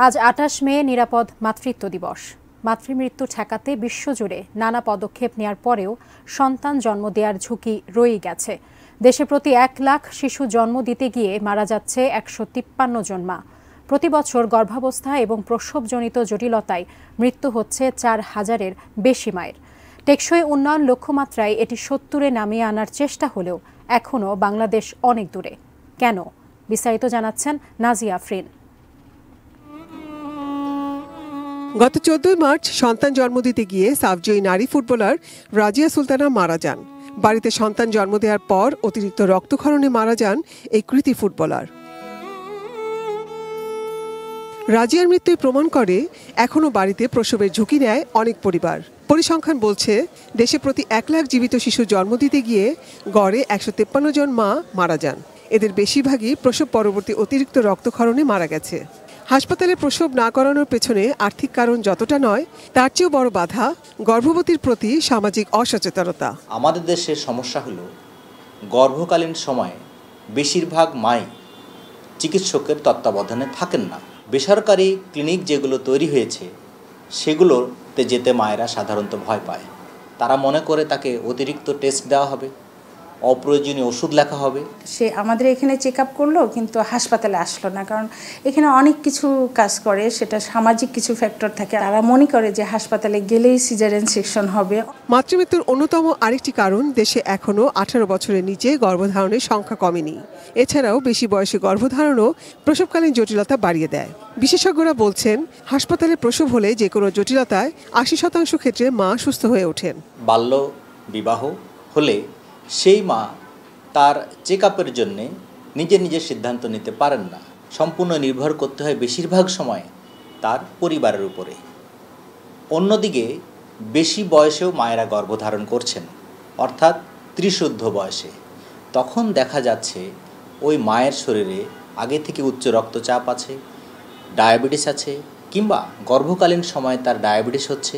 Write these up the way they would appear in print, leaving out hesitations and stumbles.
আজ ২৮ মে নিরাপদ মাতৃত্ব দিবস। মাতৃমৃত্যু ঠেকাতে বিশ্বজুড়ে নানা পদক্ষেপ নেওয়ার পরেও সন্তান জন্ম দেওয়ার ঝুঁকি রয়েই গেছে। দেশে প্রতি ১ লাখ শিশু জন্ম দিতে গিয়ে মারা যাচ্ছে ১৫৩ জন মা। প্রতি বছর গর্ভাবস্থা এবং প্রসবজনিত জটিলতায় মৃত্যু হচ্ছে ৪,০০০-এর বেশি মায়ের। টেকসই উন্নয়ন লক্ষ্যমাত্রায় এটি ৭০-এ নামিয়ে আনার চেষ্টা হলেও এখনও বাংলাদেশ অনেক দূরে। কেন? বিস্তারিত জানাচ্ছেন নাজিয়া আফরিন। গত ১৪ মার্চ সন্তান জন্ম দিতে গিয়ে সাফজয়ী নারী ফুটবলার রাজিয়া সুলতানা মারা যান। বাড়িতে সন্তান জন্ম দেওয়ার পর অতিরিক্ত রক্তক্ষরণে মারা যান এই কৃতি ফুটবলার। রাজিয়ার মৃত্যুই প্রমাণ করে এখনও বাড়িতে প্রসবের ঝুঁকি নেয় অনেক পরিবার। পরিসংখ্যান বলছে দেশে প্রতি ১ লাখ জীবিত শিশু জন্ম দিতে গিয়ে গড়ে ১৫৩ জন মা মারা যান। এদের বেশিরভাগই প্রসব পরবর্তী অতিরিক্ত রক্তক্ষরণে মারা গেছে। হাসপাতালে প্রসব না করানোর পেছনে আর্থিক কারণ যতটা নয়, তার চেয়েও বড় বাধা গর্ভবতীর প্রতি সামাজিক অসচেতনতা। আমাদের দেশের সমস্যা হলো গর্ভকালীন সময়ে বেশিরভাগ মাই চিকিৎসকের তত্ত্বাবধানে থাকেন না। বেসরকারি ক্লিনিক যেগুলো তৈরি হয়েছে সেগুলোতে যেতে মায়েরা সাধারণত ভয় পায়। তারা মনে করে তাকে অতিরিক্ত টেস্ট দেওয়া হবে, অপ্রয়োজনীয় ওষুধ লেখা হবে। সে আমাদের এখানে চেক আপ করলো, কিন্তু হাসপাতালে আসলো না, কারণ এখানে অনেক কিছু কাজ করে, সেটা সামাজিক কিছু ফ্যাক্টর থাকে। তারা মনে করে যে হাসপাতালে গেলেই সিজারিয়ান সেকশন হবে। মাতৃমৃত্যুর অন্যতম আরেকটি কারণ দেশে এখনও ১৮ বছরের নিচে গর্ভধারণের সংখ্যা কমেনি। এছাড়াও বেশি বয়সে গর্ভধারণও প্রসবকালীন জটিলতা বাড়িয়ে দেয়। বিশেষজ্ঞরা বলছেন, হাসপাতালে প্রসব হলে যে কোনো জটিলতায় ৮০% ক্ষেত্রে মা সুস্থ হয়ে ওঠেন। বাল্য বিবাহ হলে সেই মা তার চেক আপের জন্যে নিজের সিদ্ধান্ত নিতে পারেন না। সম্পূর্ণ নির্ভর করতে হয় বেশিরভাগ সময় তার পরিবারের উপরে। অন্যদিকে বেশি বয়সেও মায়েরা গর্ভধারণ করছেন, অর্থাৎ ৩০ বয়সে। তখন দেখা যাচ্ছে ওই মায়ের শরীরে আগে থেকে উচ্চ রক্তচাপ আছে, ডায়াবেটিস আছে, কিংবা গর্ভকালীন সময়ে তার ডায়াবেটিস হচ্ছে।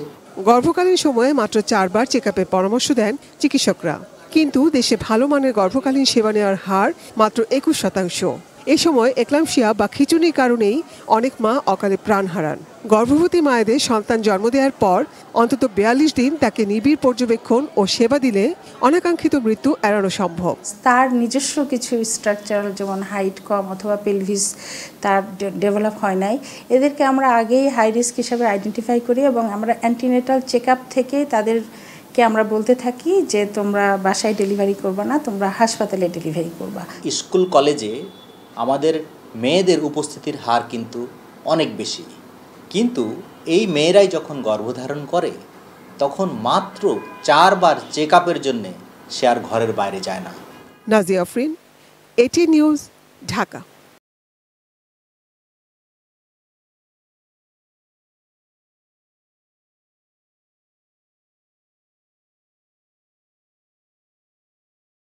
গর্ভকালীন সময়ে মাত্র ৪ বার চেক আপের পরামর্শ দেন চিকিৎসকরা, কিন্তু দেশে ভালো মানের গর্ভকালীন সেবা নেওয়ার হার মাত্র ২১%। এই সময় এক্লাম্পসিয়া বা খিঁচুনির কারণেই অনেক মা অকালে প্রাণ হারান। গর্ভবতী মায়েদের সন্তান জন্ম দেওয়ার পর অন্তত ৪২ দিন তাকে নিবিড় পর্যবেক্ষণ ও সেবা দিলে অনাকাঙ্ক্ষিত মৃত্যু এড়ানো সম্ভব। তার নিজস্ব কিছু স্ট্রাকচারাল, যেমন হাইট কম অথবা পেলভিস তার ডেভেলপ হয় নাই, এদেরকে আমরা আগেই হাই রিস্ক হিসাবে আইডেন্টিফাই করি এবং আমরা অ্যান্টিনেটাল চেক আপ থেকে তাদেরকে আমরা বলতে থাকি যে তোমরা বাসায় ডেলিভারি করবা না, তোমরা হাসপাতালে ডেলিভারি করবা। স্কুল কলেজে আমাদের মেয়েদের উপস্থিতির হার কিন্তু অনেক বেশি, কিন্তু এই মেয়েরাই যখন গর্ভধারণ করে তখন মাত্র ৪ বার চেক আপের জন্যে সে আর ঘরের বাইরে যায় না। Nazia Afrin, ATN news, Dhaka.